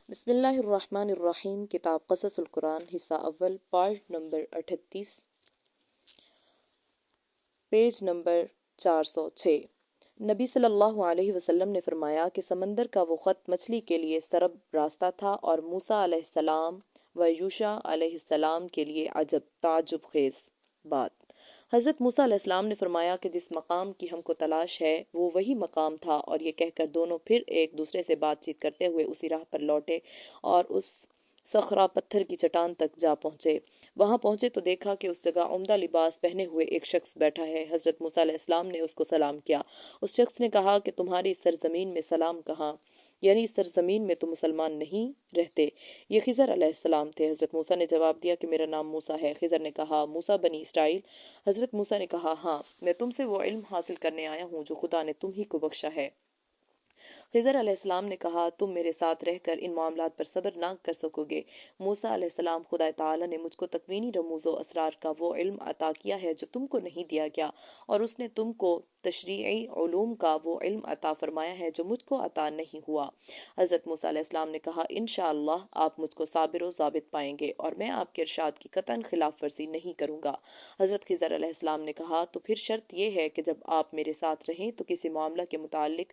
بسم اللہ الرحمن الرحیم۔ کتاب قصص القرآن حصہ اول، پارٹ نمبر 38، پیج نمبر 406۔ نبی صلی اللہ علیہ وسلم نے فرمایا کہ سمندر کا وہ خط مچھلی کے لیے سرب راستہ تھا اور موسیٰ علیہ السلام و یوشع علیہ السلام کے لیے عجب تعجب خیز بات۔ حضرت موسیٰ علیہ السلام نے فرمایا کہ جس مقام کی ہم کو تلاش ہے وہ وہی مقام تھا، اور یہ کہہ کر دونوں پھر ایک دوسرے سے بات چیت کرتے ہوئے اسی راہ پر لوٹے اور اس صخرہ پتھر کی چٹان تک جا پہنچے۔ وہاں پہنچے تو دیکھا کہ اس جگہ عمدہ لباس پہنے ہوئے ایک شخص بیٹھا ہے۔ حضرت موسیٰ علیہ السلام نے اس کو سلام کیا۔ اس شخص نے کہا کہ تمہاری اس سرزمین میں سلام کہاں، یعنی اس سرزمین میں تو مسلمان نہیں رہتے۔ یہ خضر علیہ السلام تھے۔ حضرت موسیٰ نے جواب دیا کہ میرا نام موسیٰ ہے۔ خضر نے کہا موسیٰ بنی اسرائیل؟ حضرت موسیٰ نے کہا ہاں، میں تم سے وہ علم حاصل کرنے آیا ہوں جو خدا نے تم ہی کو بخشا ہے۔ خضر علیہ السلام نے کہا تم میرے ساتھ رہ کر ان معاملات پر صبر نہ کر سکو گے۔ موسیٰ علیہ السلام خدا تعالی نے مجھ کو تکوینی رموز و اسرار کا وہ علم عطا کیا ہے جو تم کو نہیں دیا گیا، اور اس نے تم کو تشریعی علوم کا وہ علم عطا فرمایا ہے جو مجھ کو عطا نہیں ہوا۔ حضرت موسیٰ علیہ السلام نے کہا انشاءاللہ آپ مجھ کو صابر و ضابط پائیں گے، اور میں آپ کے ارشاد کی قطعاً خلاف ورزی نہیں کروں گا۔ حضرت خضر علیہ السلام نے کہا تو پھر شرط یہ ہے کہ جب آپ میرے ساتھ رہیں تو کسی معاملہ کے متعلق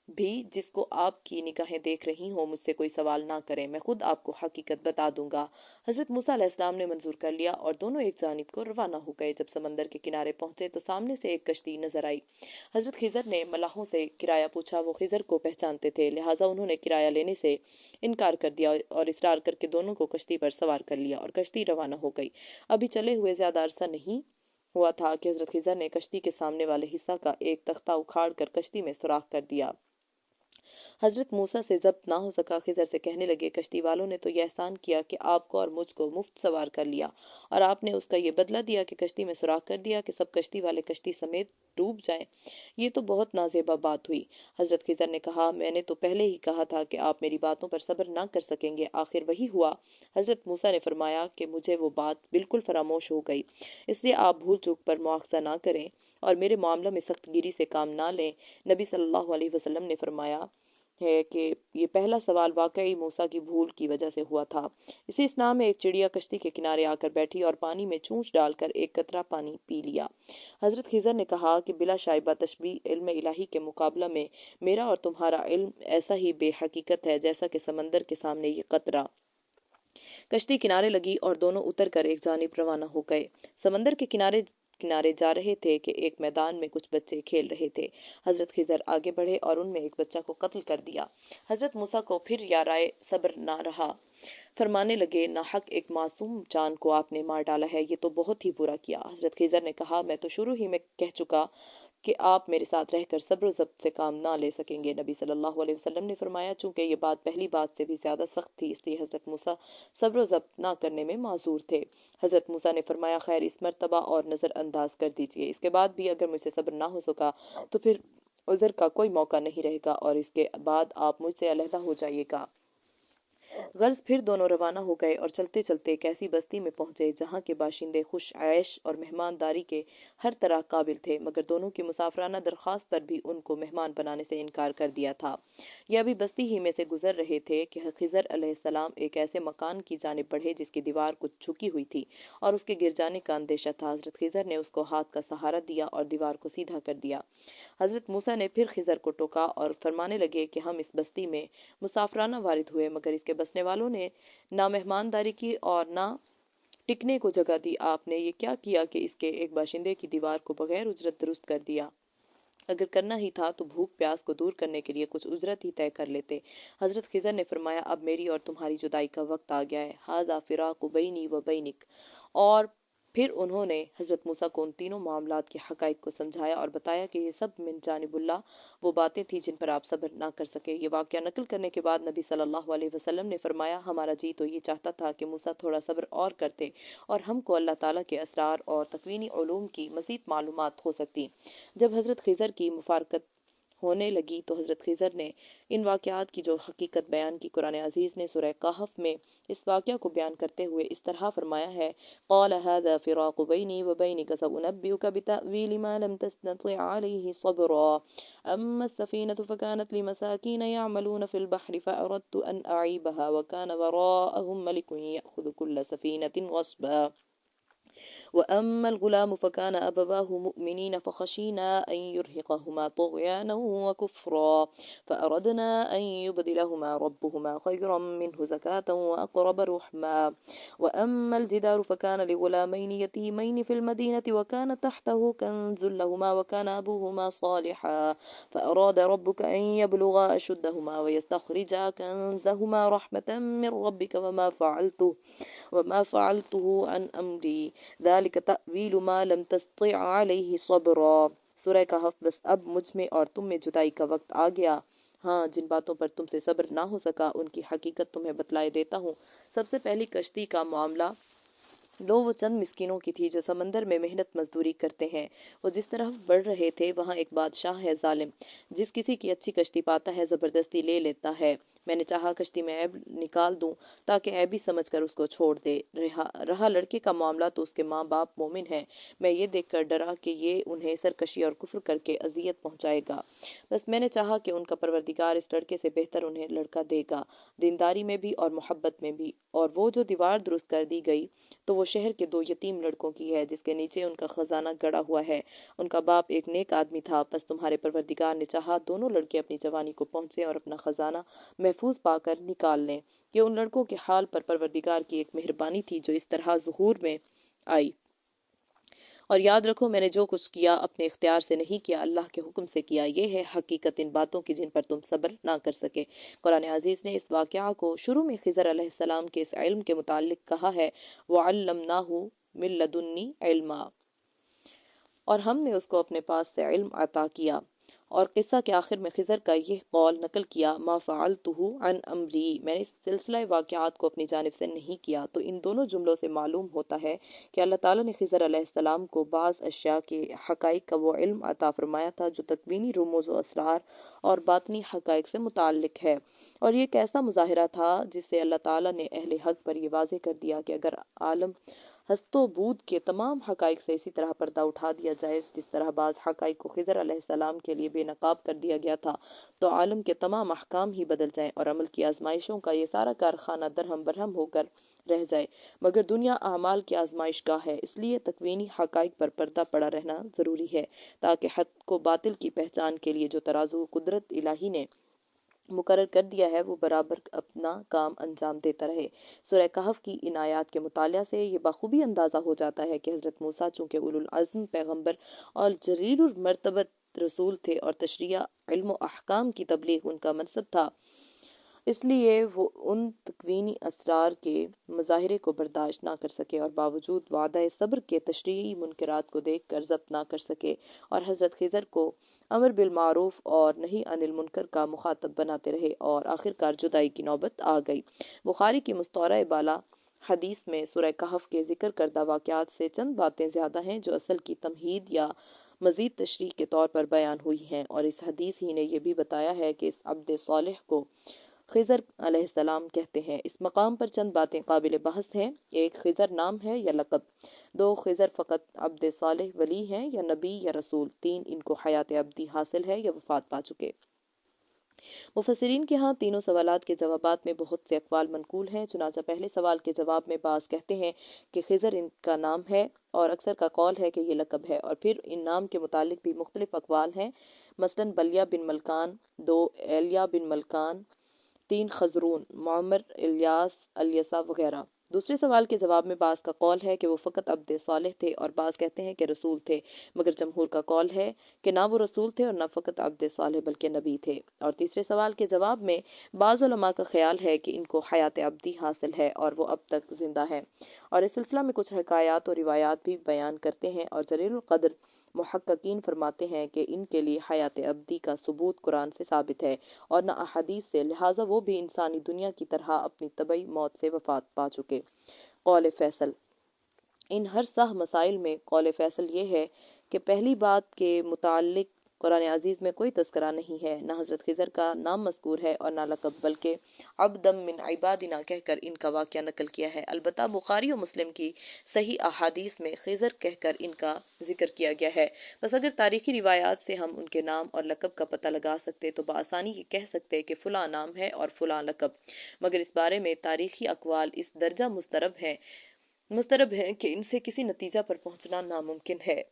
بھی جس کو آپ کی نگاہیں دیکھ رہی ہوں مجھ سے کوئی سوال نہ کریں، میں خود آپ کو حقیقت بتا دوں گا۔ حضرت موسیٰ علیہ السلام نے منظور کر لیا اور دونوں ایک جانب کو روانہ ہو گئے۔ جب سمندر کے کنارے پہنچے تو سامنے سے ایک کشتی نظر آئی۔ حضرت خضر نے ملاحوں سے کرایہ پوچھا، وہ خضر کو پہچانتے تھے، لہٰذا انہوں نے کرایہ لینے سے انکار کر دیا اور اصرار کر کے دونوں کو کشتی پر سوار کر لیا اور کشتی روانہ ہو گئی۔ ابھی چلے ہوئے زیادہ عرصہ نہیں ہوا تھا کہ حضرت خضر نے کشتی کے سامنے والے حصہ کا ایک تختہ اکھاڑ کر کشتی میں سوراخ کر دیا۔ حضرت موسیٰ سے ضبط نہ ہو سکا، خضر سے کہنے لگے کشتی والوں نے تو یہ احسان کیا کہ آپ کو اور مجھ کو مفت سوار کر لیا، اور آپ نے اس کا یہ بدلہ دیا کہ کشتی میں سوراخ کر دیا کہ سب کشتی والے کشتی سمیت ڈوب جائیں۔ یہ تو بہت نازیبا بات ہوئی۔ حضرت خضر نے کہا میں نے تو پہلے ہی کہا تھا کہ آپ میری باتوں پر صبر نہ کر سکیں گے، آخر وہی ہوا۔ حضرت موسیٰ نے فرمایا کہ مجھے وہ بات بالکل فراموش ہو گئی، اس لیے آپ بھول چوک پر مواخذہ نہ کریں اور میرے معاملہ میں سخت گیری سے کام نہ لیں۔ نبی صلی اللہ علیہ وسلم نے فرمایا ہے کہ یہ پہلا سوال واقعی موسیٰ کی بھول کی وجہ سے ہوا تھا۔ اسی اسنا میں ایک چڑیا کشتی کے کنارے آ کر بیٹھی اور پانی میں چونچ ڈال کر ایک قطرہ پانی پی لیا۔ حضرت خضر نے کہا کہ بلا شائبہ تشبیہ علم الہی کے مقابلہ میں میرا اور تمہارا علم ایسا ہی بے حقیقت ہے جیسا کہ سمندر کے سامنے یہ قطرہ۔ کشتی کنارے لگی اور دونوں اتر کر ایک جانب روانہ ہو گئے۔ سمندر کے کنارے کنارے جا رہے تھے کہ ایک میدان میں کچھ بچے کھیل رہے تھے۔ حضرت خضر آگے بڑھے اور ان میں ایک بچہ کو قتل کر دیا۔ حضرت موسیٰ کو پھر یارائے صبر نہ رہا، فرمانے لگے ناحق ایک معصوم جان کو آپ نے مار ڈالا ہے، یہ تو بہت ہی برا کیا۔ حضرت خضر نے کہا میں تو شروع ہی میں کہہ چکا کہ آپ میرے ساتھ رہ کر صبر و ضبط سے کام نہ لے سکیں گے۔ نبی صلی اللہ علیہ وسلم نے فرمایا چونکہ یہ بات پہلی بات سے بھی زیادہ سخت تھی، اس لیے حضرت موسیٰ صبر و ضبط نہ کرنے میں معذور تھے۔ حضرت موسیٰ نے فرمایا خیر اس مرتبہ اور نظر انداز کر دیجئے، اس کے بعد بھی اگر مجھ سے صبر نہ ہو سکا تو پھر عذر کا کوئی موقع نہیں رہے گا اور اس کے بعد آپ مجھ سے علیحدہ ہو جائیے گا۔ غرض پھر دونوں روانہ ہو گئے اور چلتے چلتے ایک ایسی بستی میں پہنچے جہاں کے باشندے خوش عیش اور مہمانداری کے ہر طرح قابل تھے، مگر دونوں کی مسافرانہ درخواست پر بھی ان کو مہمان بنانے سے انکار کر دیا تھا۔ یہ ابھی بستی ہی میں سے گزر رہے تھے کہ خضر علیہ السلام ایک ایسے مکان کی جانب بڑھے جس کی دیوار کچھ جھکی ہوئی تھی اور اس کے گر جانے کا اندیشہ تھا۔ حضرت خضر نے اس کو ہاتھ کا سہارا دیا اور دیوار کو سیدھا کر دیا۔ حضرت موسیٰ نے پھر خضر کو ٹوکا اور فرمانے لگے کہ ہم اس بستی میں مسافرانہ وارد ہوئے، مگر اس کے بسنے والوں نے نہ مہمانداری کی اور نہ ٹکنے کو جگہ دی۔ آپ نے یہ کیا کیا کہ اس کے ایک باشندے کی دیوار کو بغیر اجرت درست کر دیا؟ اگر کرنا ہی تھا تو بھوک پیاس کو دور کرنے کے لیے کچھ اجرت ہی طے کر لیتے۔ حضرت خضر نے فرمایا اب میری اور تمہاری جدائی کا وقت آ گیا ہے، ھذا فراق بینی و بینک۔ اور پھر انہوں نے حضرت موسیٰ کو ان تینوں معاملات کے حقائق کو سمجھایا اور بتایا کہ یہ سب من جانب اللہ وہ باتیں تھیں جن پر آپ صبر نہ کر سکے۔ یہ واقعہ نقل کرنے کے بعد نبی صلی اللہ علیہ وسلم نے فرمایا ہمارا جی تو یہ چاہتا تھا کہ موسیٰ تھوڑا صبر اور کرتے اور ہم کو اللہ تعالیٰ کے اسرار اور تکوینی علوم کی مزید معلومات ہو سکتی۔ جب حضرت خضر کی مفارقت ہونے لگی تو حضرت خضر نے ان واقعات کی جو حقیقت بیان کی، قرآن عزیز نے سورہ کہف میں اس واقعہ کو بیان کرتے ہوئے اس طرح فرمایا ہے: قال هذا فراق بيني وبينك سأنبئك بتأويل ما لم تستطع عليه صبرا أما السفينة فكانت لمساكين يعملون في البحر فأردت أن أعيبها وكان وراءهم ملك يأخذ كل سفينة غصبا وأما الغلام فكان أبواه مؤمنين فخشينا أن يرهقهما طغيانا وكفرا فأردنا أن يبدلهما ربهما خيرا منه زكاة وأقرب رحما وأما الجدار فكان لغلامين يتيمين في المدينة وكان تحته كنز لهما وكان أبوهما صالحا فأراد ربك أن يبلغا أشدهما ويستخرجا كنزهما رحمة من ربك وما فعلته عن أمري ذلك تأویل ما لم تستطع علیہ صبرا۔ سورہ کہف۔ بس اب مجھ میں اور تم میں جدائی کا وقت آ گیا، ہاں جن باتوں پر تم سے صبر نہ ہو سکا ان کی حقیقت تمہیں بتلائے دیتا ہوں۔ سب سے پہلی کشتی کا معاملہ وہ چند مسکینوں کی تھی جو سمندر میں محنت مزدوری کرتے ہیں۔ وہ جس طرح بڑھ رہے تھے وہاں ایک بادشاہ ہے ظالم، جس کسی کی اچھی کشتی پاتا ہے زبردستی لے لیتا ہے۔ میں نے چاہا کشتی میں عیب نکال دوں تاکہ عیبی سمجھ کر اس کو چھوڑ دے۔ رہا لڑکے کا معاملہ تو اس کے ماں باپ مومن ہیں، میں یہ دیکھ کر ڈرا کہ یہ انہیں سرکشی اور کفر کر کے اذیت پہنچائے گا، بس میں نے چاہا کہ ان کا پروردگار اس لڑکے سے بہتر انہیں لڑکا دے گا، دینداری میں بھی اور محبت میں بھی۔ اور وہ جو دیوار درست کر دی گئی تو وہ شہر کے 2 یتیم لڑکوں کی ہے جس کے نیچے ان کا خزانہ گڑا ہوا ہے۔ ان کا باپ ایک نیک آدمی تھا، پس تمہارے پروردگار نے چاہا دونوں لڑکے اپنی جوانی کو پہنچے اور اپنا خزانہ محفوظ پا کر نکال لیں۔ یہ ان لڑکوں کے حال پر پروردگار کی ایک مہربانی تھی جو اس طرح ظہور میں آئی۔ اور یاد رکھو میں نے جو کچھ کیا اپنے اختیار سے نہیں کیا، اللہ کے حکم سے کیا۔ یہ ہے حقیقت ان باتوں کی جن پر تم صبر نہ کر سکے۔ قرآن عزیز نے اس واقعہ کو شروع میں خضر علیہ السلام کے اس علم کے متعلق کہا ہے: وَعَلَّمْنَاهُ مِن لَدُنِّی عِلْمًا، اور ہم نے اس کو اپنے پاس سے علم عطا کیا۔ اور قصہ کے آخر میں خضر کا یہ قول نقل کیا: ما فعلتہ عن امری، میں نے اس سلسلہ واقعات کو اپنی جانب سے نہیں کیا۔ تو ان دونوں جملوں سے معلوم ہوتا ہے کہ اللہ تعالیٰ نے خضر علیہ السلام کو بعض اشیاء کے حقائق کا وہ علم عطا فرمایا تھا جو تکوینی رموز و اسرار اور باطنی حقائق سے متعلق ہے۔ اور یہ ایک ایسا مظاہرہ تھا جس سے اللہ تعالیٰ نے اہل حق پر یہ واضح کر دیا کہ اگر عالم ہست و بود کے تمام حقائق سے اسی طرح پردہ اٹھا دیا جائے جس طرح بعض حقائق کو خضر علیہ السلام کے لیے بے نقاب کر دیا گیا تھا، تو عالم کے تمام احکام ہی بدل جائیں اور عمل کی آزمائشوں کا یہ سارا کارخانہ درہم برہم ہو کر رہ جائے۔ مگر دنیا اعمال کی آزمائش گاہ ہے، اس لیے تکوینی حقائق پر پردہ پڑا رہنا ضروری ہے تاکہ حق کو باطل کی پہچان کے لیے جو ترازو قدرت الہی نے مقرر کر دیا ہے وہ برابر اپنا کام انجام دیتا رہے۔ سورہ کہف کی ان آیات کے مطالعہ سے یہ بخوبی اندازہ ہو جاتا ہے کہ حضرت موسیٰ چونکہ اولو العزم پیغمبر اور جلیل المرتبت رسول تھے اور تشریع علم و احکام کی تبلیغ ان کا منصب تھا، اس لیے وہ ان تکوینی اسرار کے مظاہرے کو برداشت نہ کر سکے اور باوجود وعدہ صبر کے تشریعی منکرات کو دیکھ کر ضبط نہ کر سکے اور حضرت خضر کو امر بالمعروف اور نہی عن المنکر کا مخاطب بناتے رہے اور آخرکار جدائی کی نوبت آ گئی۔ بخاری کی مستورہ بالا حدیث میں سورہ کہف کے ذکر کردہ واقعات سے چند باتیں زیادہ ہیں جو اصل کی تمہید یا مزید تشریح کے طور پر بیان ہوئی ہیں، اور اس حدیث ہی نے یہ بھی بتایا ہے کہ اس عبد صالح کو خضر علیہ السلام کہتے ہیں۔ اس مقام پر چند باتیں قابل بحث ہیں: 1 خضر نام ہے یا لقب؟ 2 خضر فقط عبد صالح ولی ہیں یا نبی یا رسول؟ 3 ان کو حیات ابدی حاصل ہے یا وفات پا چکے؟ مفسرین کے ہاں تینوں سوالات کے جوابات میں بہت سے اقوال منقول ہیں۔ چنانچہ پہلے سوال کے جواب میں بعض کہتے ہیں کہ خضر ان کا نام ہے اور اکثر کا قول ہے کہ یہ لقب ہے، اور پھر ان نام کے متعلق بھی مختلف اقوال ہیں، مثلاً بلیہ بن ملکان، 2 ایلیہ بن ملکان، 3 خضرون، معمر، الیاس، الیسا وغیرہ۔ دوسرے سوال کے جواب میں بعض کا قول ہے کہ وہ فقط عبد صالح تھے اور بعض کہتے ہیں کہ رسول تھے، مگر جمہور کا قول ہے کہ نہ وہ رسول تھے اور نہ فقط عبد صالح بلکہ نبی تھے۔ اور تیسرے سوال کے جواب میں بعض علماء کا خیال ہے کہ ان کو حیات ابدی حاصل ہے اور وہ اب تک زندہ ہے، اور اس سلسلہ میں کچھ حکایات اور روایات بھی بیان کرتے ہیں، اور جلیل القدر محققین فرماتے ہیں کہ ان کے لیے حیات ابدی کا ثبوت قرآن سے ثابت ہے اور نہ احادیث سے، لہٰذا وہ بھی انسانی دنیا کی طرح اپنی طبعی موت سے وفات پا چکے۔ قول فیصل: ان ہر سہ مسائل میں قول فیصل یہ ہے کہ پہلی بات کے متعلق قرآن عزیز میں کوئی تذکرہ نہیں ہے، نہ حضرت خضر کا نام مذکور ہے اور نہ لقب، بلکہ عبدم من عبادنا کہہ کر ان کا واقعہ نقل کیا ہے۔ البتہ بخاری و مسلم کی صحیح احادیث میں خضر کہہ کر ان کا ذکر کیا گیا ہے۔ بس اگر تاریخی روایات سے ہم ان کے نام اور لقب کا پتہ لگا سکتے تو بآسانی یہ کہہ سکتے کہ فلاں نام ہے اور فلاں لقب، مگر اس بارے میں تاریخی اقوال اس درجہ مضطرب ہیں کہ ان سے کسی نتیجہ پر پہنچنا ناممکن ہے۔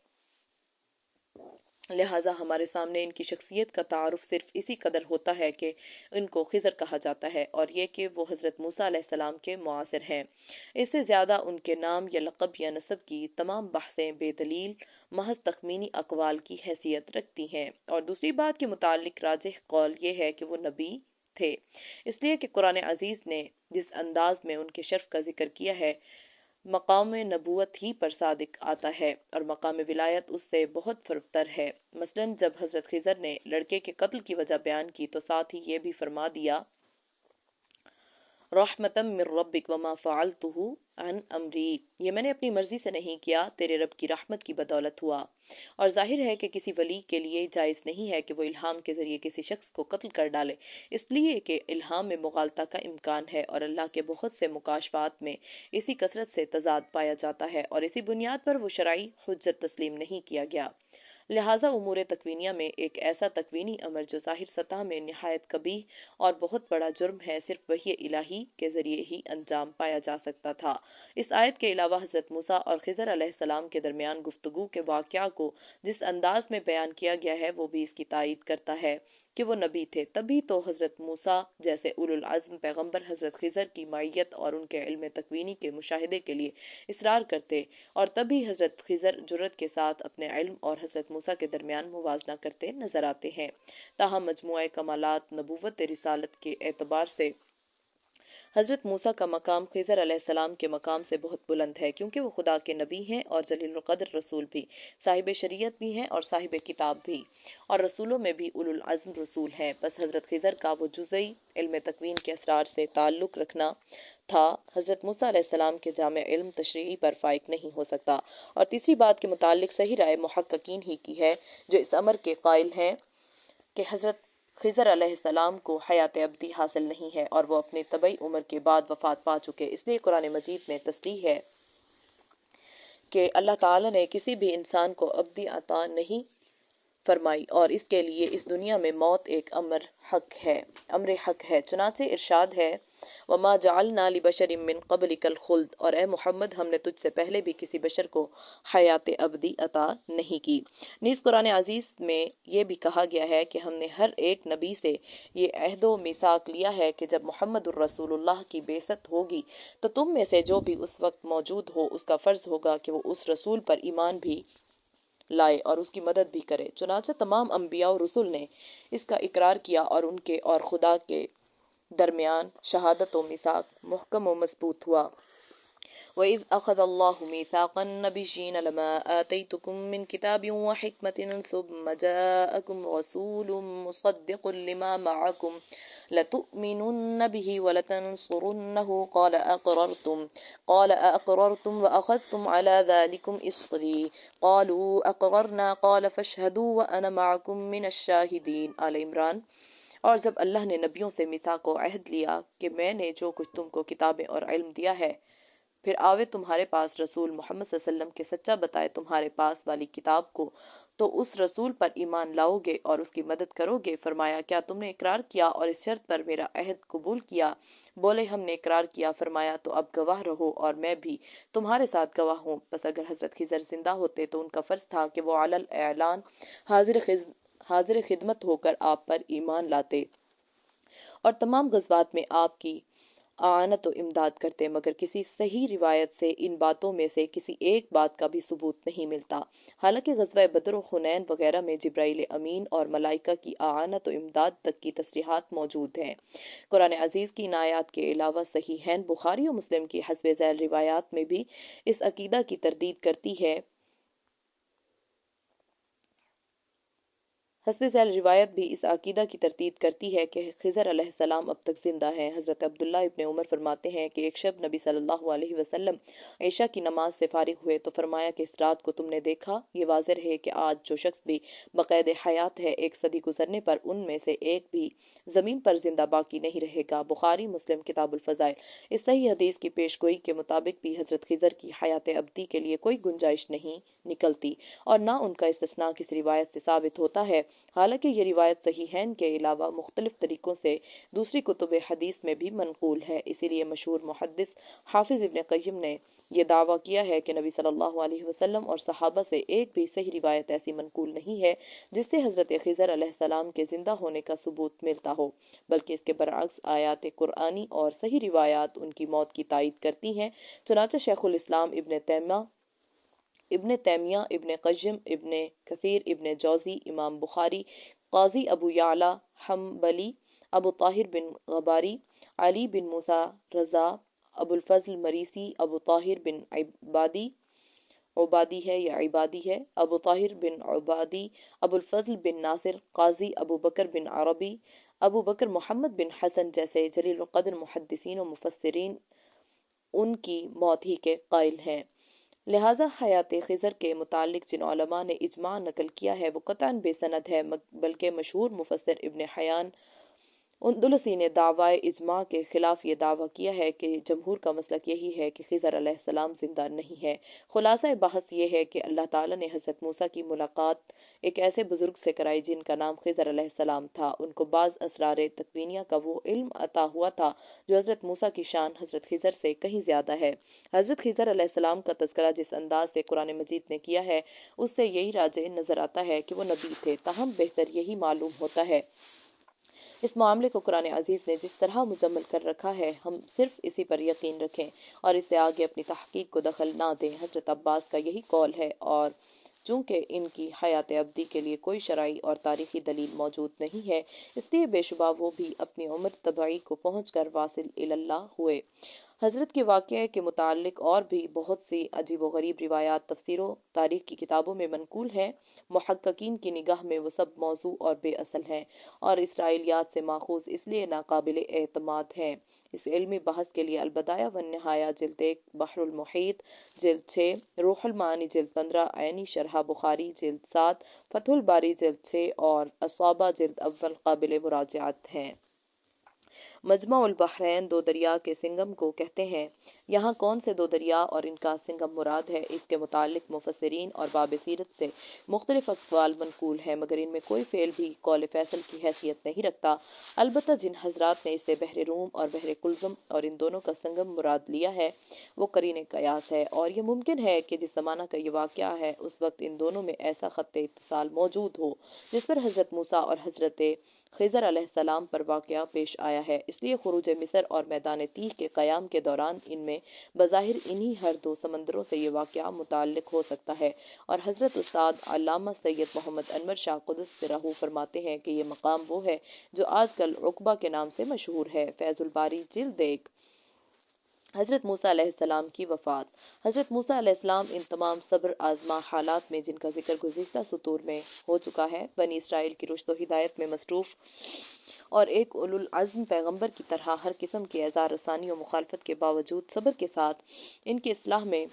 لہٰذا ہمارے سامنے ان کی شخصیت کا تعارف صرف اسی قدر ہوتا ہے کہ ان کو خضر کہا جاتا ہے، اور یہ کہ وہ حضرت موسیٰ علیہ السلام کے معاصر ہیں۔ اس سے زیادہ ان کے نام یا لقب یا نسب کی تمام بحثیں بے دلیل محض تخمینی اقوال کی حیثیت رکھتی ہیں۔ اور دوسری بات کے متعلق راجح قول یہ ہے کہ وہ نبی تھے، اس لیے کہ قرآن عزیز نے جس انداز میں ان کے شرف کا ذکر کیا ہے، مقام نبوت ہی پر صادق آتا ہے، اور مقام ولایت اس سے بہت فربتر ہے۔ مثلاً جب حضرت خضر نے لڑکے کے قتل کی وجہ بیان کی تو ساتھ ہی یہ بھی فرما دیا رحمتم من ربک وما فعلتہ عن امری، یہ میں نے اپنی مرضی سے نہیں کیا، تیرے رب کی رحمت کی بدولت ہوا۔ اور ظاہر ہے کہ کسی ولی کے لیے جائز نہیں ہے کہ وہ الہام کے ذریعے کسی شخص کو قتل کر ڈالے، اس لیے کہ الہام میں مغالطہ کا امکان ہے، اور اللہ کے بہت سے مکاشفات میں اسی کثرت سے تضاد پایا جاتا ہے، اور اسی بنیاد پر وہ شرعی حجت تسلیم نہیں کیا گیا۔ لہٰذا امور تکوینیہ میں ایک ایسا تکوینی امر جو ظاہر سطح میں نہایت قبیح اور بہت بڑا جرم ہے، صرف وحی الہی کے ذریعے ہی انجام پایا جا سکتا تھا۔ اس آیت کے علاوہ حضرت موسیٰ اور خضر علیہ السلام کے درمیان گفتگو کے واقعہ کو جس انداز میں بیان کیا گیا ہے وہ بھی اس کی تائید کرتا ہے کہ وہ نبی تھے، تبھی تو حضرت موسیٰ جیسے اولو العزم پیغمبر حضرت خضر کی معیت اور ان کے علم تکوینی کے مشاہدے کے لیے اصرار کرتے، اور تبھی حضرت خضر جرأت کے ساتھ اپنے علم اور حضرت موسیٰ کے درمیان موازنہ کرتے نظر آتے ہیں۔ تاہم مجموعہ کمالات نبوت رسالت کے اعتبار سے حضرت موسیٰ کا مقام خضر علیہ السلام کے مقام سے بہت بلند ہے، کیونکہ وہ خدا کے نبی ہیں اور جلیل القدر رسول بھی، صاحب شریعت بھی ہیں اور صاحب کتاب بھی، اور رسولوں میں بھی اولو العزم رسول ہیں۔ بس حضرت خضر کا وہ جزئی علم تکوین کے اسرار سے تعلق رکھنا تھا، حضرت موسیٰ علیہ السلام کے جامع علم تشریعی پر فائق نہیں ہو سکتا۔ اور تیسری بات کے متعلق صحیح رائے محققین ہی کی ہے جو اس امر کے قائل ہیں کہ حضرت خضر علیہ السلام کو حیات ابدی حاصل نہیں ہے اور وہ اپنی طبعی عمر کے بعد وفات پا چکے، اس لیے قرآن مجید میں تصریح ہے کہ اللہ تعالیٰ نے کسی بھی انسان کو ابدی عطا نہیں فرمائی، اور اس کے لیے اس دنیا میں موت ایک امر حق ہے۔ چنانچہ ارشاد ہے وَمَا جَعَلْنَا لِبَشَرٍ مِّن قَبْلِكَ الْخُلْدَ، اور اے محمد ہم نے تجھ سے پہلے بھی کسی بشر کو حیات ابدی عطا نہیں کی۔ نیز قرآن عزیز میں یہ بھی کہا گیا ہے کہ ہم نے ہر ایک نبی سے یہ عہد و میثاق لیا ہے کہ جب محمد الرسول اللہ کی بعثت ہوگی تو تم میں سے جو بھی اس وقت موجود ہو اس کا فرض ہوگا کہ وہ اس رسول پر ایمان بھی لائے اور اس کی مدد بھی کرے۔ چنانچہ تمام انبیاء و رسول نے اس کا اقرار کیا، اور ان کے اور خدا کے درمیان شہادت و میثاق محکم و مضبوط ہوا۔ وَإِذْ أَخَذَ اللَّهُ مِيثَاقَ النَّبِيِّينَ لَمَا آتَيْتُكُم مِّن كِتَابٍ وَحِكْمَةٍ ثُمَّ جَاءَكُمْ رَسُولٌ مُّصَدِّقٌ لِّمَا مَعَكُمْ لَتُؤْمِنُنَّ بِهِ وَلَتَنصُرُنَّهُ قَالَ أَأَقْرَرْتُمْ وَأَخَذْتُمْ عَلَى ذَلِكُمْ إِصْرِي قَالُوا أَقْرَرْنَا قَالَ فَاشْهَدُوا وَأَنَا مَعَكُمْ مِنَ الشَّاهِدِينَ۔ آل عمران۔ اور جب اللہ نے نبیوں سے میثاق و عہد لیا کہ میں نے جو کچھ تم کو کتابیں اور علم دیا ہے، پھر آوے تمہارے پاس رسول محمد صلی اللہ علیہ وسلم کے سچا بتائے تمہارے پاس والی کتاب کو، تو اس رسول پر ایمان لاؤ گے اور اس کی مدد کرو گے۔ فرمایا کیا تم نے اقرار کیا اور اس شرط پر میرا عہد قبول کیا؟ بولے ہم نے اقرار کیا۔ فرمایا تو اب گواہ رہو اور میں بھی تمہارے ساتھ گواہ ہوں۔ بس اگر حضرت خضر زندہ ہوتے تو ان کا فرض تھا کہ وہ علی الاعلان حاضر خدمت ہو کر آپ پر ایمان لاتے اور تمام غزوات میں آپ کی اعانت و امداد کرتے، مگر کسی صحیح روایت سے ان باتوں میں سے کسی ایک بات کا بھی ثبوت نہیں ملتا۔ حالانکہ غزوہ بدر و حنین وغیرہ میں جبرائیل امین اور ملائکہ کی اعانت و امداد تک کی تصریحات موجود ہیں۔ قرآن عزیز کی ان آیات کے علاوہ صحیحین بخاری و مسلم کی حسب ذیل روایات میں بھی اس عقیدہ کی تردید کرتی ہے۔ حسب ذیل روایت بھی اس عقیدہ کی تردید کرتی ہے کہ خضر علیہ السلام اب تک زندہ ہیں۔ حضرت عبداللہ ابن عمر فرماتے ہیں کہ ایک شب نبی صلی اللہ علیہ وسلم عشاء کی نماز سے فارغ ہوئے تو فرمایا کہ اس رات کو تم نے دیکھا، یہ واضح رہے کہ آج جو شخص بھی بقید حیات ہے، ایک صدی گزرنے پر ان میں سے ایک بھی زمین پر زندہ باقی نہیں رہے گا۔ بخاری مسلم کتاب الفضائل۔ اس صحیح حدیث کی پیش گوئی کے مطابق بھی حضرت خضر کی حیات ابدی کے لیے کوئی گنجائش نہیں نکلتی اور نہ ان کا استثناء کسی روایت سے ثابت ہوتا ہے، حالانکہ یہ روایت صحیحین کے علاوہ مختلف طریقوں سے دوسری کتب حدیث میں بھی منقول ہے۔ اسی لیے مشہور محدث حافظ ابن قیم نے یہ دعویٰ کیا ہے کہ نبی صلی اللہ علیہ وسلم اور صحابہ سے ایک بھی صحیح روایت ایسی منقول نہیں ہے جس سے حضرت خضر علیہ السلام کے زندہ ہونے کا ثبوت ملتا ہو، بلکہ اس کے برعکس آیات قرآنی اور صحیح روایات ان کی موت کی تائید کرتی ہیں۔ چنانچہ شیخ الاسلام ابن تیمیہ، ابن قیم، ابن کثیر، ابن جوزی، امام بخاری، قاضی ابو یعلا حنبلی، ابو طاہر بن غباری، علی بن موسیٰ رضا، ابو الفضل مریسی، ابو طاہر بن عبادی ہے، ابو طاہر بن عبادی، ابو الفضل بن ناصر، قاضی ابو بکر بن عربی، ابو بکر محمد بن حسن جیسے جلیل القدر محدثین و مفسرین ان کی موت ہی کے قائل ہیں۔ لہٰذا حیات خضر کے متعلق جن علماء نے اجماع نقل کیا ہے وہ قطعاً بے سند ہے، بلکہ مشہور مفسر ابن حیان اندلسی نے دعویٰ اجماع کے خلاف یہ دعویٰ کیا ہے کہ جمہور کا مسلک یہی ہے کہ خضر علیہ السلام زندہ نہیں ہے۔ خلاصہ بحث یہ ہے کہ اللہ تعالیٰ نے حضرت موسیٰ کی ملاقات ایک ایسے بزرگ سے کرائی جن کا نام خضر علیہ السلام تھا۔ ان کو بعض اسرار تکوینیہ کا وہ علم عطا ہوا تھا جو حضرت موسیٰ کی شان حضرت خضر سے کہیں زیادہ ہے۔ حضرت خضر علیہ السلام کا تذکرہ جس انداز سے قرآن مجید نے کیا ہے اس سے یہی راجع نظر آتا ہے کہ وہ نبی تھے، تاہم بہتر یہی معلوم ہوتا ہے اس معاملے کو قرآن عزیز نے جس طرح مجمل کر رکھا ہے ہم صرف اسی پر یقین رکھیں اور اس سے آگے اپنی تحقیق کو دخل نہ دیں۔ حضرت عباس کا یہی قول ہے، اور چونکہ ان کی حیات ابدی کے لیے کوئی شرعی اور تاریخی دلیل موجود نہیں ہے، اس لیے بے شبہ وہ بھی اپنی عمر طبعی کو پہنچ کر واصل اللہ ہوئے۔ حضرت کے واقعے کے متعلق اور بھی بہت سی عجیب و غریب روایات تفسیر و تاریخ کی کتابوں میں منقول ہیں۔ محققین کی نگاہ میں وہ سب موضوع اور بے اصل ہیں اور اسرائیلیات سے ماخوذ اس لیے ناقابل اعتماد ہیں۔ اس علمی بحث کے لیے البدایہ والنہایہ جلد 1، بحر المحیط جلد 6، روح المعانی جلد 15، عینی شرح بخاری جلد 7، فتح الباری جلد 6 اور اصابہ جلد اول قابل مراجعت ہیں۔ مجمع البحرین دو دریا کے سنگم کو کہتے ہیں۔ یہاں کون سے دو دریا اور ان کا سنگم مراد ہے، اس کے متعلق مفسرین اور باب سیرت سے مختلف اقوال منقول ہیں، مگر ان میں کوئی فعل بھی قول فیصل کی حیثیت نہیں رکھتا۔ البتہ جن حضرات نے اسے بحر روم اور بحر کلزم اور ان دونوں کا سنگم مراد لیا ہے وہ قرین قیاس ہے، اور یہ ممکن ہے کہ جس زمانہ کا یہ واقعہ ہے اس وقت ان دونوں میں ایسا خط اتصال موجود ہو جس پر حضرت موسیٰ اور حضرت خضر علیہ السلام پر واقعہ پیش آیا ہے۔ اس لیے خروج مصر اور میدان تیہ کے قیام کے دوران ان میں بظاہر انہی ہر دو سمندروں سے یہ واقعہ متعلق ہو سکتا ہے، اور حضرت استاد علامہ سید محمد انور شاہ قدس سرہ فرماتے ہیں کہ یہ مقام وہ ہے جو آج کل عقبہ کے نام سے مشہور ہے۔ فیض الباری جلد 1۔ حضرت موسیٰ علیہ السلام کی وفات۔ حضرت موسیٰ علیہ السلام ان تمام صبر آزما حالات میں جن کا ذکر گزشتہ سطور میں ہو چکا ہے، بنی اسرائیل کی رشد و ہدایت میں مصروف اور ایک اولو العزم پیغمبر کی طرح ہر قسم کی اعذار رسانی و مخالفت کے باوجود صبر کے ساتھ ان کی اصلاح میں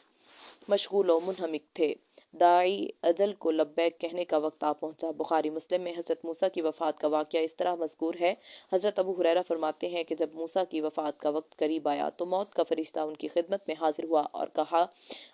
مشغول و منہمک تھے۔ داعی اجل کو لبیک کہنے کا وقت آ پہنچا۔ بخاری مسلم میں حضرت موسیٰ کی وفات کا واقعہ اس طرح مذکور ہے۔ حضرت ابو ہریرہ فرماتے ہیں کہ جب موسیٰ کی وفات کا وقت قریب آیا تو موت کا فرشتہ ان کی خدمت میں حاضر ہوا اور کہا،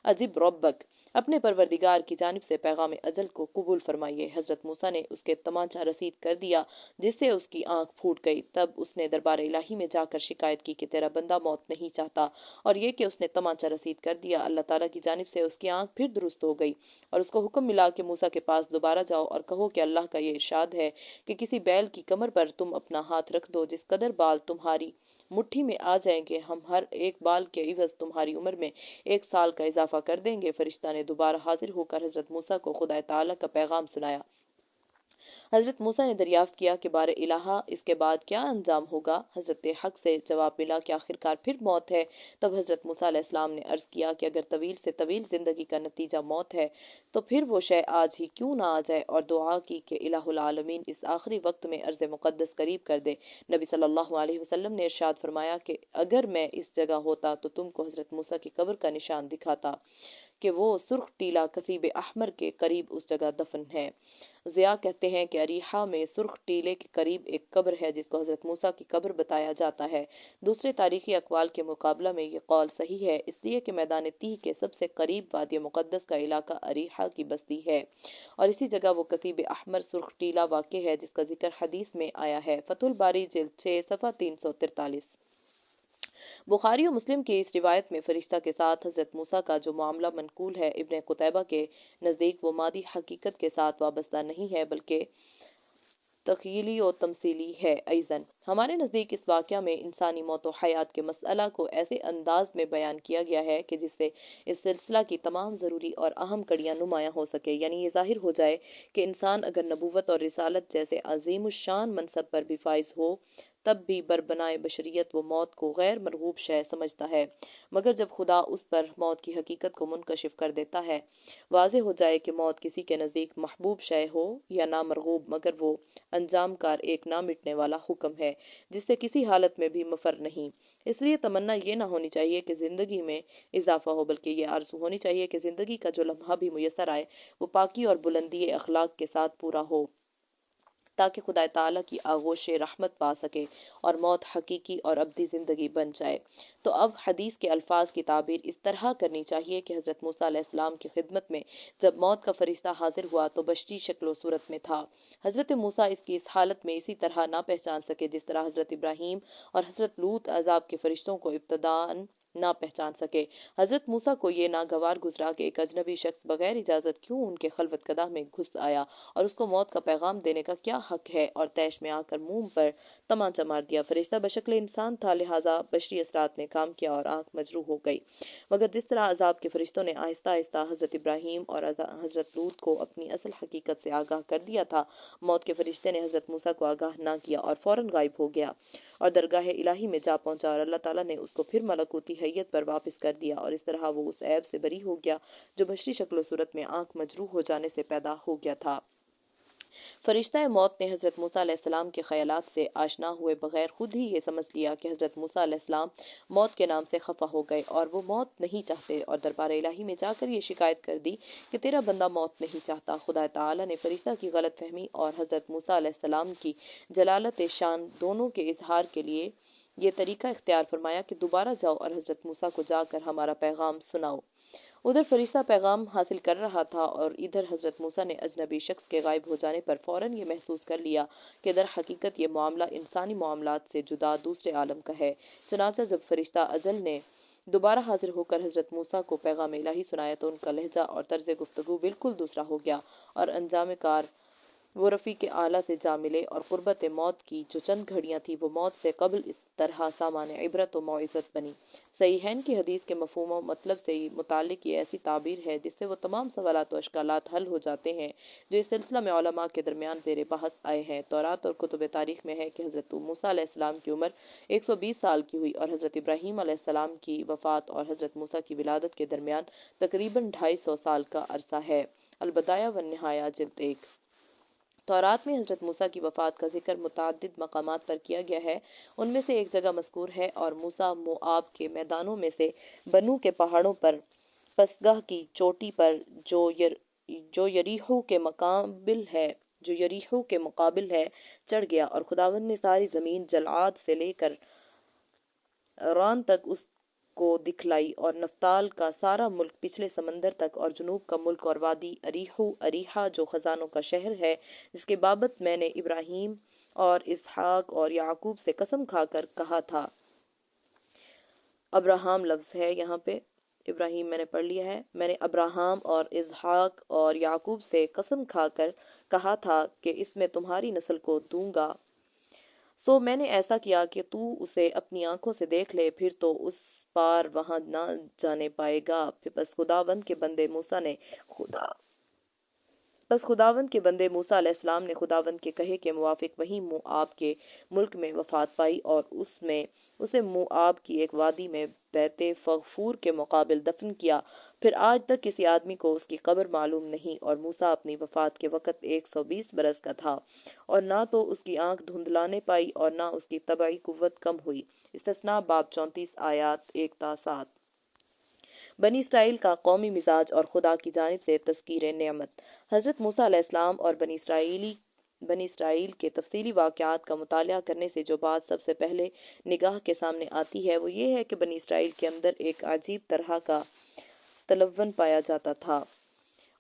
اجب ربک، اپنے پروردگار کی جانب سے پیغام اجل کو قبول فرمائیے۔ حضرت موسیٰ نے اس کے تمانچہ رسید کر دیا جس سے اس کی آنکھ پھوٹ گئی۔ تب اس نے دربار الہی میں جا کر شکایت کی کہ تیرا بندہ موت نہیں چاہتا، اور یہ کہ اس نے تمانچہ رسید کر دیا۔ اللہ تعالیٰ کی جانب سے اس کی آنکھ پھر درست ہو گئی اور اس کو حکم ملا کہ موسیٰ کے پاس دوبارہ جاؤ اور کہو کہ اللہ کا یہ ارشاد ہے کہ کسی بیل کی کمر پر تم اپنا ہاتھ رکھ دو، جس قدر بال تمہاری مٹھی میں آ جائیں گے ہم ہر ایک بال کے عوض تمہاری عمر میں 1 سال کا اضافہ کر دیں گے۔ فرشتہ نے دوبارہ حاضر ہو کر حضرت موسیٰ کو خدا تعالیٰ کا پیغام سنایا۔ حضرت موسیٰ نے دریافت کیا کہ بار الہا اس کے بعد کیا انجام ہوگا؟ حضرت حق سے جواب ملا کہ آخرکار پھر موت ہے۔ تب حضرت موسیٰ علیہ السلام نے عرض کیا کہ اگر طویل سے طویل زندگی کا نتیجہ موت ہے تو پھر وہ شے آج ہی کیوں نہ آ جائے، اور دعا کی کہ الہ العالمین اس آخری وقت میں ارض مقدس قریب کر دے۔ نبی صلی اللہ علیہ وسلم نے ارشاد فرمایا کہ اگر میں اس جگہ ہوتا تو تم کو حضرت موسیٰ کی قبر کا نشان دکھاتا کہ وہ سرخ ٹیلا کثیب احمر کے قریب اس جگہ دفن ہے۔ ضیاء کہتے ہیں کہ اریحہ میں سرخ ٹیلے کے قریب ایک قبر ہے جس کو حضرت موسیٰ کی قبر بتایا جاتا ہے۔ دوسرے تاریخی اقوال کے مقابلہ میں یہ قول صحیح ہے، اس لیے کہ میدان تیہ کے سب سے قریب وادی مقدس کا علاقہ اریحہ کی بستی ہے، اور اسی جگہ وہ کثیب احمر سرخ ٹیلا واقع ہے جس کا ذکر حدیث میں آیا ہے۔ فتح الباری جلد 6 صفحہ 343۔ بخاری و مسلم کی اس روایت میں فرشتہ کے ساتھ حضرت موسیٰ کا جو معاملہ منقول ہے، ابن قتیبہ کے نزدیک وہ مادی حقیقت کے ساتھ وابستہ نہیں ہے بلکہ تخیلی و تمثیلی ہے۔ ایضاً ہمارے نزدیک اس واقعہ میں انسانی موت و حیات کے مسئلہ کو ایسے انداز میں بیان کیا گیا ہے کہ جس سے اس سلسلہ کی تمام ضروری اور اہم کڑیاں نمایاں ہو سکے، یعنی یہ ظاہر ہو جائے کہ انسان اگر نبوت اور رسالت جیسے عظیم الشان منصب پر بھی فائز ہو تب بھی بربنائے بشریت وہ موت کو غیر مرغوب شے سمجھتا ہے، مگر جب خدا اس پر موت کی حقیقت کو منکشف کر دیتا ہے، واضح ہو جائے کہ موت کسی کے نزدیک محبوب شے ہو یا نامرغوب، مگر وہ انجام کار ایک نہ مٹنے والا حکم ہے جس سے کسی حالت میں بھی مفر نہیں۔ اس لیے تمنا یہ نہ ہونی چاہیے کہ زندگی میں اضافہ ہو، بلکہ یہ آرزو ہونی چاہیے کہ زندگی کا جو لمحہ بھی میسر آئے وہ پاکی اور بلندی اخلاق کے ساتھ پورا ہو، تاکہ خدا تعالیٰ کی آغوش رحمت پا سکے اور موت حقیقی اور ابدی زندگی بن جائے۔ تو اب حدیث کے الفاظ کی تعبیر اس طرح کرنی چاہیے کہ حضرت موسیٰ علیہ السلام کی خدمت میں جب موت کا فرشتہ حاضر ہوا تو بشری شکل و صورت میں تھا۔ حضرت موسیٰ اس کی اس حالت میں اسی طرح نہ پہچان سکے جس طرح حضرت ابراہیم اور حضرت لوط عذاب کے فرشتوں کو ابتداً نہ پہچان سکے۔ حضرت موسیٰ کو یہ ناگوار گزرا کہ ایک اجنبی شخص بغیر اجازت کیوں ان کے خلوت گدہ میں گھس آیا اور اس کو موت کا پیغام دینے کا کیا حق ہے، اور طیش میں آ کر منہ پر تمانچہ مار دیا۔ فرشتہ بشکل انسان تھا، لہٰذا بشری اثرات نے کام کیا اور آنکھ مجروح ہو گئی، مگر جس طرح عذاب کے فرشتوں نے آہستہ آہستہ حضرت ابراہیم اور حضرت لوط کو اپنی اصل حقیقت سے آگاہ کر دیا تھا، موت کے فرشتے نے حضرت موسیٰ کو آگاہ نہ کیا اور فوراً غائب ہو گیا اور درگاہ الہی میں جا پہنچا، اور اللہ تعالیٰ نے اس کو پھر ملکوتی حیت پر واپس کر دیا، اور اس طرح وہ اس عیب سے بری ہو گیا جو بشری شکل و صورت میں آنکھ مجروح ہو جانے سے پیدا ہو گیا تھا۔ فرشتہ موت نے حضرت موسیٰ علیہ السلام کے خیالات سے آشنا ہوئے بغیر خود ہی یہ سمجھ لیا کہ حضرت موسیٰ علیہ السلام موت کے نام سے خفا ہو گئے اور وہ موت نہیں چاہتے، اور دربار الہی میں جا کر یہ شکایت کر دی کہ تیرا بندہ موت نہیں چاہتا۔ خدا تعالیٰ نے فرشتہ کی غلط فہمی اور حضرت موسیٰ علیہ السلام کی جلالت شان دونوں کے اظہار کے لیے یہ طریقہ اختیار فرمایا کہ دوبارہ جاؤ اور حضرت موسیٰ کو جا کر ہمارا پیغام سناؤ۔ ادھر فرشتہ پیغام حاصل کر رہا تھا اور ادھر حضرت موسیٰ نے اجنبی شخص کے غائب ہو جانے پر فوراً یہ محسوس کر لیا کہ در حقیقت یہ معاملہ انسانی معاملات سے جدا دوسرے عالم کا ہے۔ چنانچہ جب فرشتہ اجل نے دوبارہ حاضر ہو کر حضرت موسیٰ کو پیغام الہی سنایا تو ان کا لہجہ اور طرز گفتگو بالکل دوسرا ہو گیا، اور انجام کار وہ رفیق اعلیٰ سے جا ملے، اور قربت موت کی جو چند گھڑیاں تھی وہ موت سے قبل اس طرح سامان عبرت و موعظت بنی۔ صحیحین کی حدیث کے مفہوم و مطلب سے متعلق یہ ایسی تعبیر ہے جس سے وہ تمام سوالات و اشکالات حل ہو جاتے ہیں جو اس سلسلہ میں علماء کے درمیان زیر بحث آئے ہیں۔ تورات اور کتب تاریخ میں ہے کہ حضرت موسیٰ علیہ السلام کی عمر 120 سال کی ہوئی، اور حضرت ابراہیم علیہ السلام کی وفات اور حضرت موسیٰ کی ولادت کے درمیان تقریباً 250 سال کا عرصہ ہے۔ البدایہ والنہایہ جلد 1۔ تورات میں حضرت موسیٰ کی وفات کا ذکر متعدد مقامات پر کیا گیا ہے، ان میں سے ایک جگہ مذکور ہے، اور موسیٰ موآب کے میدانوں میں سے بنو کے پہاڑوں پر پسگہ کی چوٹی پر جو یریحو کے مقابل ہے چڑھ گیا، اور خداوند نے ساری زمین جلعاد سے لے کر ران تک اس کو دکھلائی، اور نفتال کا سارا ملک پچھلے سمندر تک، اور جنوب کا ملک، اور وادی اریحہ جو خزانوں کا شہر ہے، جس کے بابت میں نے ابراہیم اور اسحاق اور یعقوب سے قسم کھا کر کہا تھا۔ ابراہام لفظ ہے یہاں پہ، ابراہیم میں نے پڑھ لیا ہے، میں نے ابراہام اور اسحاق اور یعقوب سے قسم کھا کر کہا تھا کہ اس میں تمہاری نسل کو دوں گا، سو میں نے ایسا کیا کہ تو اسے اپنی آنکھوں سے دیکھ لے، پھر تو اس پار وہاں نہ جانے پائے گا۔ پس خداوند کے بندے موسیٰ نے پس خداوند کے بندے موسیٰ علیہ السلام نے خداوند کے کہے کے موافق وہیں موآب کے ملک میں وفات پائی اور اسے موآب کی ایک وادی میں بیت فغفور کے مقابل دفن کیا۔ پھر آج تک کسی آدمی کو اس کی قبر معلوم نہیں، اور موسیٰ اپنی وفات کے وقت 120 برس کا تھا، اور نہ تو اس کی آنکھ دھندلانے پائی اور نہ اس کی طبعی قوت کم ہوئی۔ استثناء باب 34 آیات 1 تا 7۔ بنی اسرائیل کا قومی مزاج اور خدا کی جانب سے تذکیر نعمت۔ حضرت موسیٰ علیہ السلام اور بنی اسرائیل کے تفصیلی واقعات کا مطالعہ کرنے سے جو بات سب سے پہلے نگاہ کے سامنے آتی ہے وہ یہ ہے کہ بنی اسرائیل کے اندر ایک عجیب طرح کا تلون پایا جاتا تھا،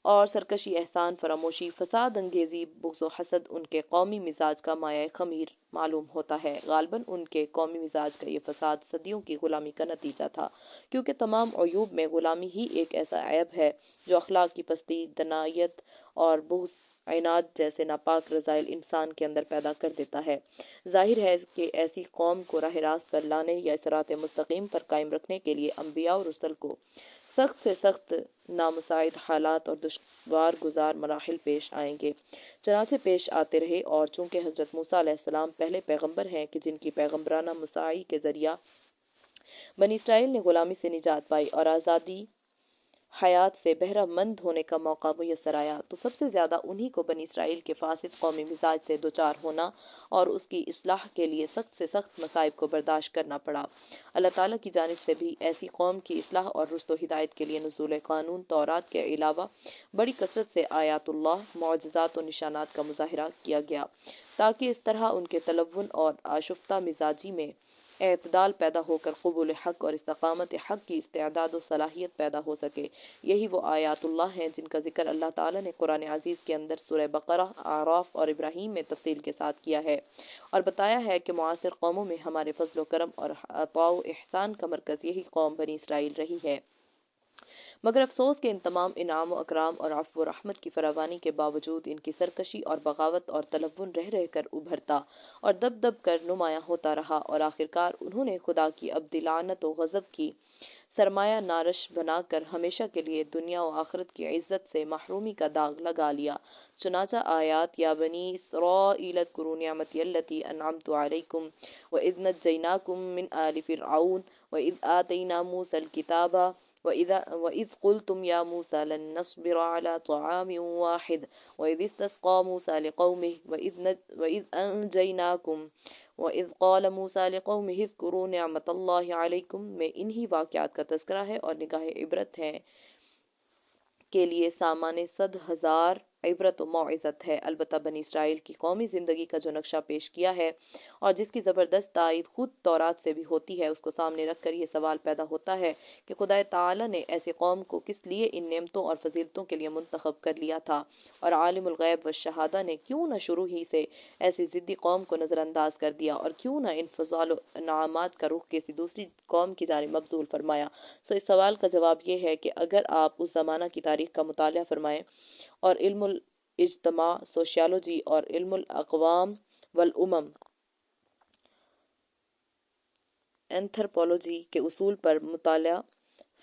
اور سرکشی، احسان فراموشی، فساد انگیزی، بغض و حسد ان کے قومی مزاج کا مایہ خمیر معلوم ہوتا ہے۔ غالباً ان کے قومی مزاج کا یہ فساد صدیوں کی غلامی کا نتیجہ تھا، کیونکہ تمام عیوب میں غلامی ہی ایک ایسا عیب ہے جو اخلاق کی پستی، دنائیت اور بغض، عناد جیسے ناپاک رذائل انسان کے اندر پیدا کر دیتا ہے۔ ظاہر ہے کہ ایسی قوم کو راہ راست پر لانے یا صراط مستقیم پر قائم رکھنے کے لیے انبیاء اور رسل کو سخت سے سخت نامساعد حالات اور دشوار گزار مراحل پیش آئیں گے، چنانچہ پیش آتے رہے، اور چونکہ حضرت موسیٰ علیہ السلام پہلے پیغمبر ہیں کہ جن کی پیغمبرانہ مساعی کے ذریعہ بنی اسرائیل نے غلامی سے نجات پائی اور آزادی حیات سے بہرہ مند ہونے کا موقع میسر آیا، تو سب سے زیادہ انہی کو بنی اسرائیل کے فاسد قومی مزاج سے دوچار ہونا اور اس کی اصلاح کے لیے سخت سے سخت مصائب کو برداشت کرنا پڑا۔ اللہ تعالیٰ کی جانب سے بھی ایسی قوم کی اصلاح اور رشد و ہدایت کے لیے نزول قانون تورات کے علاوہ بڑی کثرت سے آیات اللہ، معجزات و نشانات کا مظاہرہ کیا گیا، تاکہ اس طرح ان کے تلون اور آشفتہ مزاجی میں اعتدال پیدا ہو کر قبول حق اور استقامت حق کی استعداد و صلاحیت پیدا ہو سکے۔ یہی وہ آیات اللہ ہیں جن کا ذکر اللہ تعالیٰ نے قرآن عزیز کے اندر سورہ بقرہ، اعراف اور ابراہیم میں تفصیل کے ساتھ کیا ہے، اور بتایا ہے کہ معاصر قوموں میں ہمارے فضل و کرم اور عطاء و احسان کا مرکز یہی قوم بنی اسرائیل رہی ہے۔ مگر افسوس کہ ان تمام انعام و اکرام اور عفو و رحمت کی فراوانی کے باوجود ان کی سرکشی اور بغاوت اور تلون رہ رہ کر ابھرتا اور دب دب کر نمایاں ہوتا رہا، اور آخرکار انہوں نے خدا کی ابدی لعنت و غضب کی سرمایہ نارش بنا کر ہمیشہ کے لیے دنیا و آخرت کی عزت سے محرومی کا داغ لگا لیا۔ چنانچہ آیات یا بنی اسرائیل اذکروا نعمتی التی انعمت علیکم وَإِذْ نَجَّيْنَاكُم مِّنْ آلِ فِرْعَوْنَ وَإِذْ آتَيْنَا مُوسَى الْكِتَابَ وَإِذْ قُلْتُمْ يَا مُوسَى لَن نَّصْبِرَ عَلَىٰ طَعَامٍ وَاحِدٍ وَإِذِ اسْتَسْقَىٰ مُوسَىٰ لِقَوْمِهِ وَإِذْ أَنجَيْنَاكُمْ وَإِذْ قَالَ مُوسَىٰ لِقَوْمِهِ اذْكُرُوا نِعْمَتَ اللَّهِ عَلَيْكُمْ میں انہی واقعات کا تذکرہ ہے اور نگاہ عبرت ہے کے لیے سامان 100,000 عبرت و موعظت ہے۔ البتہ بنی اسرائیل کی قومی زندگی کا جو نقشہ پیش کیا ہے اور جس کی زبردست تائید خود تورات سے بھی ہوتی ہے، اس کو سامنے رکھ کر یہ سوال پیدا ہوتا ہے کہ خدا تعالیٰ نے ایسی قوم کو کس لیے ان نعمتوں اور فضیلتوں کے لیے منتخب کر لیا تھا، اور عالم الغیب والشہادہ نے کیوں نہ شروع ہی سے ایسی ضدی قوم کو نظر انداز کر دیا، اور کیوں نہ ان فضائل و انعامات کا رخ کسی دوسری قوم کی جانب مبذول فرمایا۔ اس سوال کا جواب یہ ہے کہ اگر آپ اس زمانہ کی تاریخ کا مطالعہ فرمائیں اور علم الاجتماع، سوشیالوجی اور علم الاقوام والامم، اینتھروپولوجی کے اصول پر مطالعہ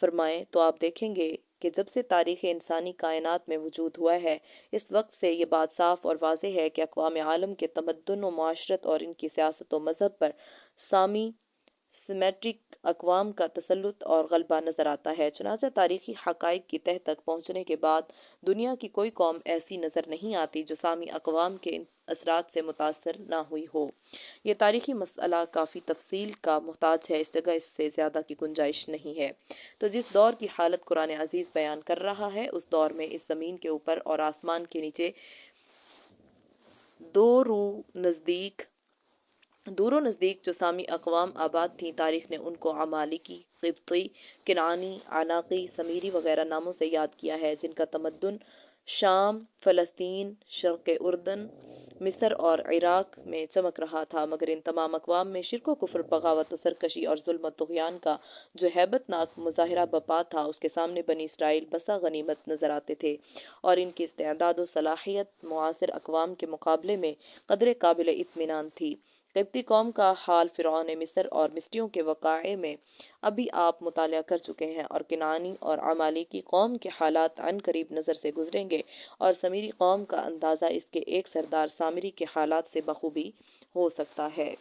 فرمائیں تو آپ دیکھیں گے کہ جب سے تاریخ انسانی کائنات میں وجود ہوا ہے، اس وقت سے یہ بات صاف اور واضح ہے کہ اقوام عالم کے تمدن و معاشرت اور ان کی سیاست و مذہب پر سامی سیمیٹرک اقوام کا تسلط اور غلبہ نظر آتا ہے۔ چنانچہ تاریخی حقائق کی تہ تک پہنچنے کے بعد دنیا کی کوئی قوم ایسی نظر نہیں آتی جو سامی اقوام کے اثرات سے متاثر نہ ہوئی ہو۔ یہ تاریخی مسئلہ کافی تفصیل کا محتاج ہے، اس جگہ اس سے زیادہ کی گنجائش نہیں ہے۔ تو جس دور کی حالت قرآن عزیز بیان کر رہا ہے، اس دور میں اس زمین کے اوپر اور آسمان کے نیچے دور و نزدیک جو سامی اقوام آباد تھیں، تاریخ نے ان کو عمالقی، قبطی، کنعانی، عناقی، سمیری وغیرہ ناموں سے یاد کیا ہے، جن کا تمدن شام، فلسطین، شرق اردن، مصر اور عراق میں چمک رہا تھا، مگر ان تمام اقوام میں شرک و کفر، بغاوت و سرکشی اور ظلم و طغیان کا جو ہیبت ناک مظاہرہ بپا تھا، اس کے سامنے بنی اسرائیل بسا غنیمت نظر آتے تھے، اور ان کی استعداد و صلاحیت معاصر اقوام کے مقابلے میں قدرے قابل اطمینان تھی۔ قبطی قوم کا حال فرعون مصر اور مصریوں کے وقائع میں ابھی آپ مطالعہ کر چکے ہیں، اور کنعانی اور عمالیکی قوم کے حالات عن قریب نظر سے گزریں گے، اور سامری قوم کا اندازہ اس کے ایک سردار سامری کے حالات سے بخوبی ہو سکتا ہے۔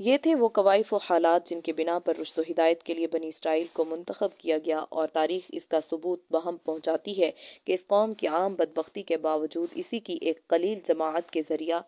یہ تھے وہ کوائف و حالات جن کے بنا پر رشد و ہدایت کے لیے بنی اسرائیل کو منتخب کیا گیا، اور تاریخ اس کا ثبوت بہم پہنچاتی ہے کہ اس قوم کی عام بدبختی کے باوجود اسی کی ایک قلیل جماعت کے ذریعہ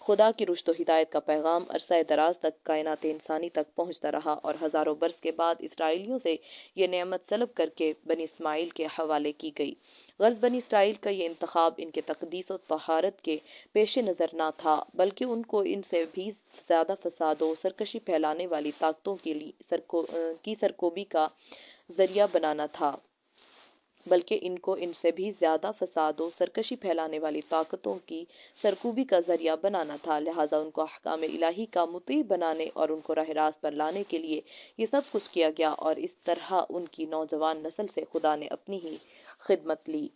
خدا کی رشد و ہدایت کا پیغام عرصہ دراز تک کائنات انسانی تک پہنچتا رہا، اور ہزاروں برس کے بعد اسرائیلیوں سے یہ نعمت سلب کر کے بنی اسماعیل کے حوالے کی گئی۔ غرض بنی اسرائیل کا یہ انتخاب ان کے تقدیس و طہارت کے پیش نظر نہ تھا، بلکہ ان کو ان سے بھی زیادہ فساد و سرکشی پھیلانے والی طاقتوں کی سرکوبی کا ذریعہ بنانا تھا بلکہ ان کو ان سے بھی زیادہ فساد و سرکشی پھیلانے والی طاقتوں کی سرکوبی کا ذریعہ بنانا تھا، لہٰذا ان کو احکام الہی کا مطیع بنانے اور ان کو راہ راست پر لانے کے لیے یہ سب کچھ کیا گیا، اور اس طرح ان کی نوجوان نسل سے خدا نے اپنی ہی خدمت لی۔